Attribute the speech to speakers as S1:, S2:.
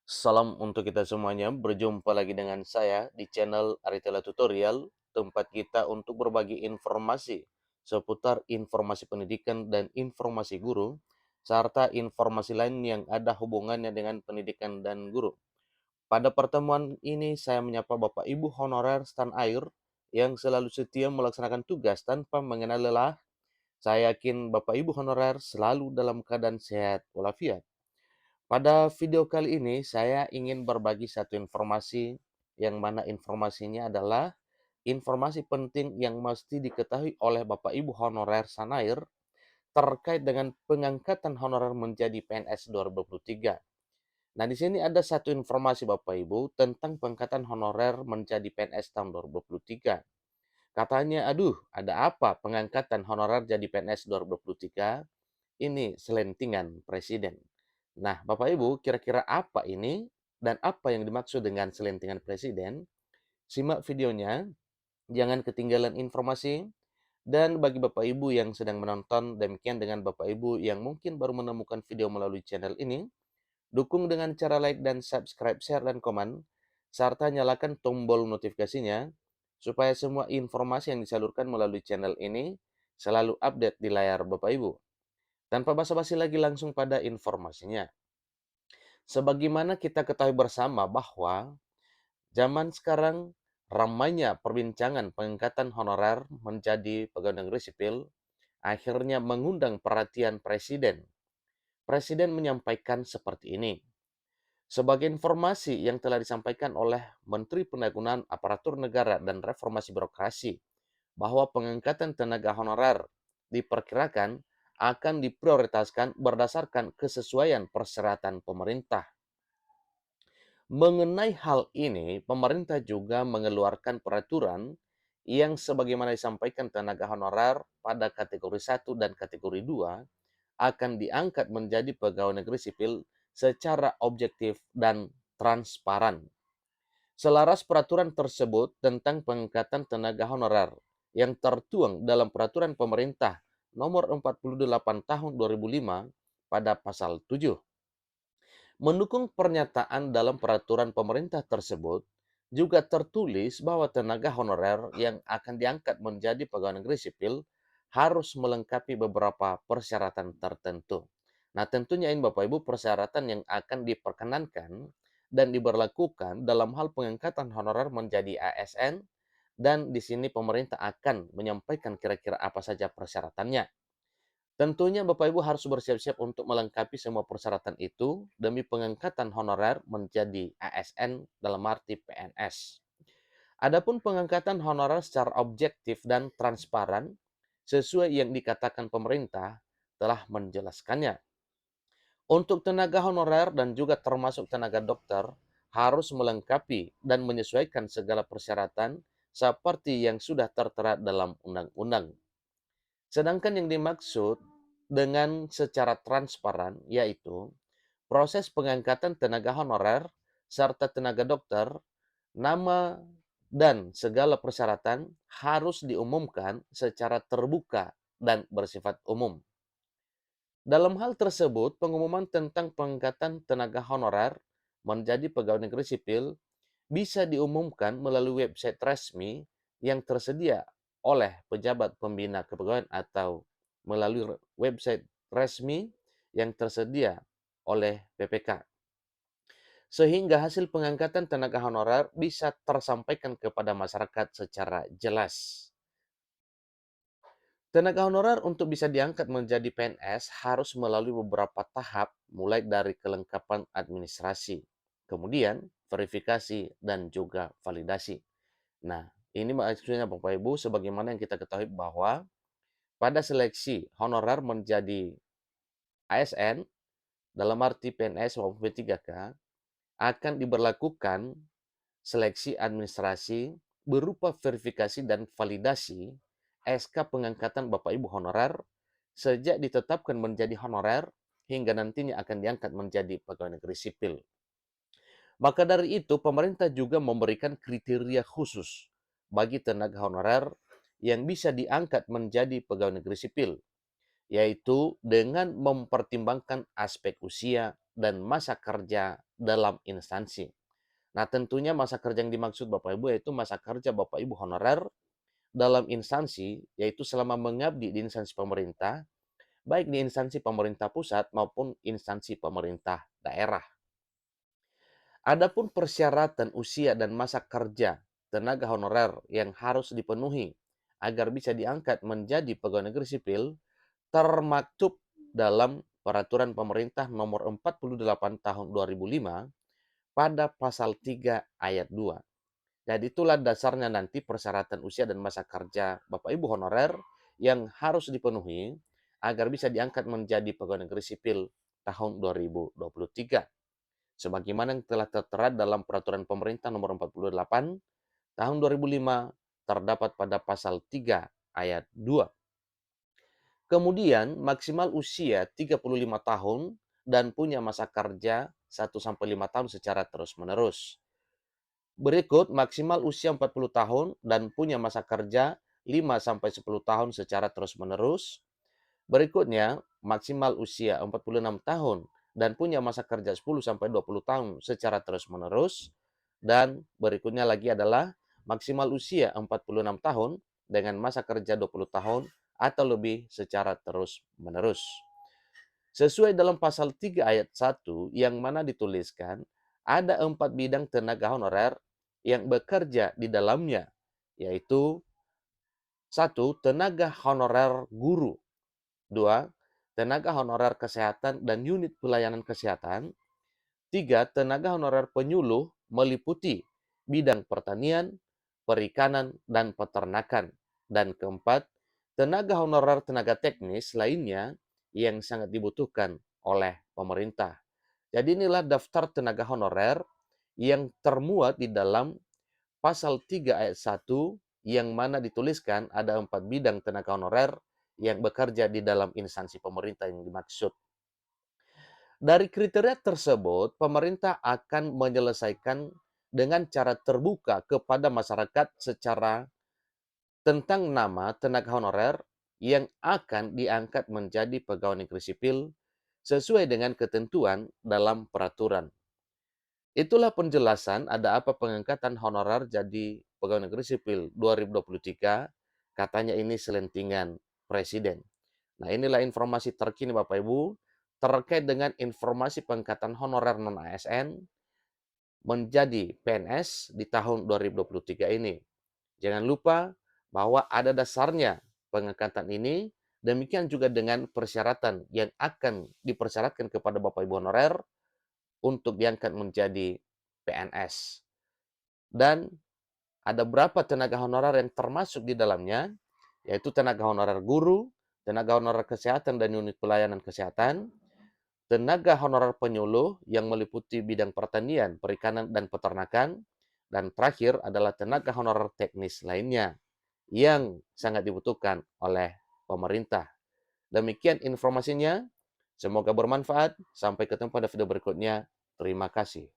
S1: Salam untuk kita semuanya, berjumpa lagi dengan saya di channel Aritela Tutorial, tempat kita untuk berbagi informasi seputar informasi pendidikan dan informasi guru, serta informasi lain yang ada hubungannya dengan pendidikan dan guru. Pada pertemuan ini, saya menyapa Bapak Ibu honorer stan air yang selalu setia melaksanakan tugas tanpa mengenal lelah. Saya yakin Bapak Ibu honorer selalu dalam keadaan sehat walafiat. Pada video kali ini, saya ingin berbagi satu informasi yang mana informasinya adalah informasi penting yang mesti diketahui oleh Bapak Ibu honorer Sanair terkait dengan pengangkatan honorer menjadi PNS 2023. Nah, di sini ada satu informasi Bapak Ibu tentang pengangkatan honorer menjadi PNS tahun 2023. Katanya, aduh, ada apa pengangkatan honorer jadi PNS 2023? Ini selentingan presiden. Nah, Bapak Ibu, kira-kira apa ini dan apa yang dimaksud dengan selentingan presiden? Simak videonya, jangan ketinggalan informasi. Dan bagi Bapak Ibu yang sedang menonton, demikian dengan Bapak Ibu yang mungkin baru menemukan video melalui channel ini, dukung dengan cara like dan subscribe, share, dan komen, serta nyalakan tombol notifikasinya, supaya semua informasi yang disalurkan melalui channel ini selalu update di layar Bapak Ibu. Tanpa basa-basi lagi langsung pada informasinya. Sebagaimana kita ketahui bersama bahwa zaman sekarang ramainya perbincangan pengangkatan honorer menjadi pegawai negeri sipil akhirnya mengundang perhatian Presiden. Presiden menyampaikan seperti ini. Sebagai informasi yang telah disampaikan oleh Menteri Pendayagunaan Aparatur Negara dan Reformasi Birokrasi bahwa pengangkatan tenaga honorer diperkirakan akan diprioritaskan berdasarkan kesesuaian persyaratan pemerintah. Mengenai hal ini, pemerintah juga mengeluarkan peraturan yang sebagaimana disampaikan tenaga honorer pada kategori 1 dan kategori 2 akan diangkat menjadi pegawai negeri sipil secara objektif dan transparan. Selaras peraturan tersebut tentang pengangkatan tenaga honorer yang tertuang dalam peraturan pemerintah nomor 48 tahun 2005 pada pasal 7. Mendukung pernyataan dalam peraturan pemerintah tersebut, juga tertulis bahwa tenaga honorer yang akan diangkat menjadi pegawai negeri sipil harus melengkapi beberapa persyaratan tertentu. Nah, tentunya ini Bapak Ibu persyaratan yang akan diperkenankan dan diberlakukan dalam hal pengangkatan honorer menjadi ASN, dan di sini pemerintah akan menyampaikan kira-kira apa saja persyaratannya. Tentunya Bapak Ibu harus bersiap-siap untuk melengkapi semua persyaratan itu demi pengangkatan honorer menjadi ASN dalam arti PNS. Adapun pengangkatan honorer secara objektif dan transparan sesuai yang dikatakan pemerintah telah menjelaskannya. Untuk tenaga honorer dan juga termasuk tenaga dokter harus melengkapi dan menyesuaikan segala persyaratan seperti yang sudah tertera dalam undang-undang. Sedangkan yang dimaksud dengan secara transparan yaitu proses pengangkatan tenaga honorer serta tenaga dokter, nama dan segala persyaratan harus diumumkan secara terbuka dan bersifat umum. Dalam hal tersebut, pengumuman tentang pengangkatan tenaga honorer menjadi pegawai negeri sipil bisa diumumkan melalui website resmi yang tersedia oleh pejabat pembina kepegawaian atau melalui website resmi yang tersedia oleh PPK. Sehingga hasil pengangkatan tenaga honorer bisa tersampaikan kepada masyarakat secara jelas. Tenaga honorer untuk bisa diangkat menjadi PNS harus melalui beberapa tahap, mulai dari kelengkapan administrasi, kemudian verifikasi, dan juga validasi. Nah, ini maksudnya Bapak Ibu, sebagaimana yang kita ketahui bahwa pada seleksi honorer menjadi ASN, dalam arti PNS maupun P3K, akan diberlakukan seleksi administrasi berupa verifikasi dan validasi SK pengangkatan Bapak Ibu honorer sejak ditetapkan menjadi honorer hingga nantinya akan diangkat menjadi pegawai negeri sipil. Maka dari itu, pemerintah juga memberikan kriteria khusus bagi tenaga honorer yang bisa diangkat menjadi pegawai negeri sipil. yaitu dengan mempertimbangkan aspek usia dan masa kerja dalam instansi. Nah, tentunya masa kerja yang dimaksud Bapak Ibu yaitu masa kerja Bapak Ibu honorer dalam instansi, yaitu selama mengabdi di instansi pemerintah, baik di instansi pemerintah pusat maupun instansi pemerintah daerah. Adapun persyaratan usia dan masa kerja tenaga honorer yang harus dipenuhi agar bisa diangkat menjadi pegawai negeri sipil termaktub dalam Peraturan Pemerintah Nomor 48 Tahun 2005 pada pasal 3 ayat 2. Jadi itulah dasarnya nanti persyaratan usia dan masa kerja Bapak Ibu honorer yang harus dipenuhi agar bisa diangkat menjadi pegawai negeri sipil tahun 2023. Sebagaimana yang telah tertera dalam Peraturan Pemerintah Nomor 48 Tahun 2005 terdapat pada pasal 3 ayat 2. Kemudian maksimal usia 35 tahun dan punya masa kerja 1-5 tahun secara terus-menerus. Berikut maksimal usia 40 tahun dan punya masa kerja 5-10 tahun secara terus-menerus. Berikutnya, maksimal usia 46 tahun dan punya masa kerja 10-20 tahun secara terus-menerus. Dan berikutnya lagi adalah maksimal usia 46 tahun dengan masa kerja 20 tahun atau lebih secara terus-menerus. Sesuai dalam pasal 3 ayat 1 yang mana dituliskan, ada 4 bidang tenaga honorer yang bekerja di dalamnya, yaitu 1. Tenaga honorer guru. 2. Tenaga honorer kesehatan dan unit pelayanan kesehatan. 3. Tenaga honorer penyuluh meliputi bidang pertanian, perikanan, dan peternakan. Dan keempat, tenaga honorer tenaga teknis lainnya yang sangat dibutuhkan oleh pemerintah. Jadi inilah daftar tenaga honorer yang termuat di dalam pasal 3 ayat 1 yang mana dituliskan ada 4 bidang tenaga honorer yang bekerja di dalam instansi pemerintah yang dimaksud. Dari kriteria tersebut, pemerintah akan menyelesaikan dengan cara terbuka kepada masyarakat secara tentang nama tenaga honorer yang akan diangkat menjadi pegawai negeri sipil sesuai dengan ketentuan dalam peraturan. Itulah penjelasan ada apa pengangkatan honorer jadi pegawai negeri sipil 2023, katanya ini selentingan Presiden. Nah, inilah informasi terkini Bapak Ibu terkait dengan informasi pengangkatan honorer non-ASN menjadi PNS di tahun 2023 ini. Jangan lupa bahwa ada dasarnya pengangkatan ini, demikian juga dengan persyaratan yang akan dipersyaratkan kepada Bapak Ibu honorer untuk diangkat menjadi PNS. Dan ada berapa tenaga honorer yang termasuk di dalamnya, yaitu tenaga honorer guru, tenaga honorer kesehatan dan unit pelayanan kesehatan, tenaga honorer penyuluh yang meliputi bidang pertanian, perikanan, dan peternakan, dan terakhir adalah tenaga honorer teknis lainnya yang sangat dibutuhkan oleh pemerintah. Demikian informasinya. Semoga bermanfaat. Sampai ketemu pada video berikutnya. Terima kasih.